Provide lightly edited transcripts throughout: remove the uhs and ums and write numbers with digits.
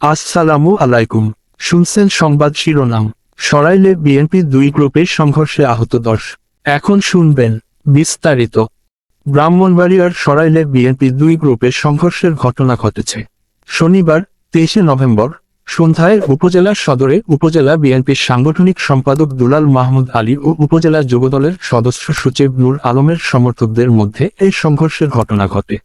আসসালামু আলাইকুম। শুনছেন সংবাদ শিরোনাম। সরাইলে বিএনপি দুই গ্রুপের সংঘর্ষে আহত 10। এখন শুনবেন বিস্তারিত। ব্রাহ্মণবাড়িয়ার সরাইলে বিএনপি দুই গ্রুপের সংঘর্ষের ঘটনা ঘটেছে শনিবার 23 নভেম্বর সন্ধ্যায় উপজেলা সদরে উপজেলা বিএনপির সাংগঠনিক সম্পাদক দুলাল মাহমুদ আলী ও উপজেলা যুবদলের সদস্য সচিব নূর আলমের সমর্থকদের মধ্যে এই সংঘর্ষের ঘটনা ঘটে।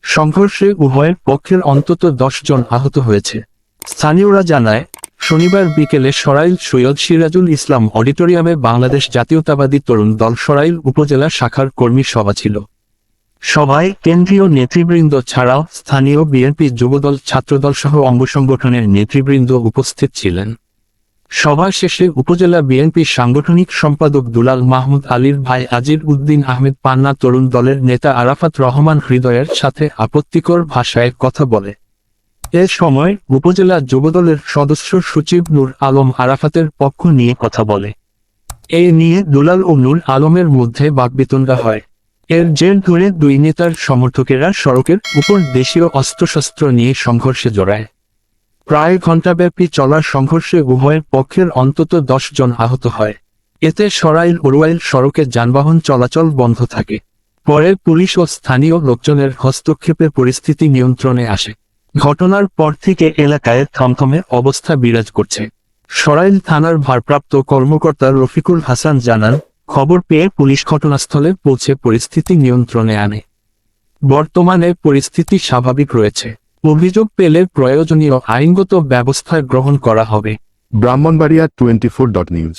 সংঘর্ষে উভয়ের পক্ষের অন্তত 10 জন আহত হয়েছে। স্থানীয়রা জানায়, শনিবার বিকেলে সরাইল সৈয়দ সিরাজুল ইসলাম অডিটোরিয়ামে বাংলাদেশ জাতীয়তাবাদী তরুণ দল সরাইল উপজেলা শাখার কর্মী সভা ছিল। সভায় কেন্দ্রীয় নেতৃবৃন্দ ছাড়াও স্থানীয় বিএনপি যুবদল ছাত্রদল সহ অঙ্গ সংগঠনের নেতৃবৃন্দ উপস্থিত ছিলেন। সভা শেষে উপজেলা বিএনপি সাংগঠনিক সম্পাদক দুলাল মাহমুদ আলীর ভাই আজির উদ্দিন আহমেদ পান্না তরুণ দলের নেতা আরাফাত রহমান হৃদয়ের সাথে আপত্তিকর ভাষায় কথা বলে। এ সময় উপজেলা যুবদলের সদস্য সচিব নূর আলম আরাফাতের পক্ষ নিয়ে কথা বলে। এ নিয়ে দুলাল ও নূর আলমের মধ্যে বাকবিতণ্ডা হয়। এর জের ধরে দুই নেতার সমর্থকেরা সড়কের উপর দেশীয় অস্ত্রশস্ত্র নিয়ে সংঘর্ষে জড়ায়। প্রায় ঘণ্টাব্যাপী চলা সংঘর্ষে উভয়ের পক্ষের অন্তত 10 জন আহত হয়। এতে সরাইল ওরুয়াইল সড়কে যানবাহন চলাচল বন্ধ থাকে। পরে পুলিশ ও স্থানীয় লোকজনের হস্তক্ষেপে পরিস্থিতি নিয়ন্ত্রণে আসে। ঘটনার পর থেকে এলাকায় থমথমে অবস্থা বিরাজ করছে। সরাইল থানার ভারপ্রাপ্ত কর্মকর্তা রফিকুল হাসান জানান, খবর পেয়ে পুলিশ ঘটনাস্থলে পৌঁছে পরিস্থিতি নিয়ন্ত্রণে আনে। বর্তমানে পরিস্থিতি স্বাভাবিক রয়েছে। অভিযোগ পেলে প্রয়োজনীয় আইনগত ব্যবস্থা গ্রহণ করা হবে। ব্রাহ্মণবাড়িয়া 24.নিউজ।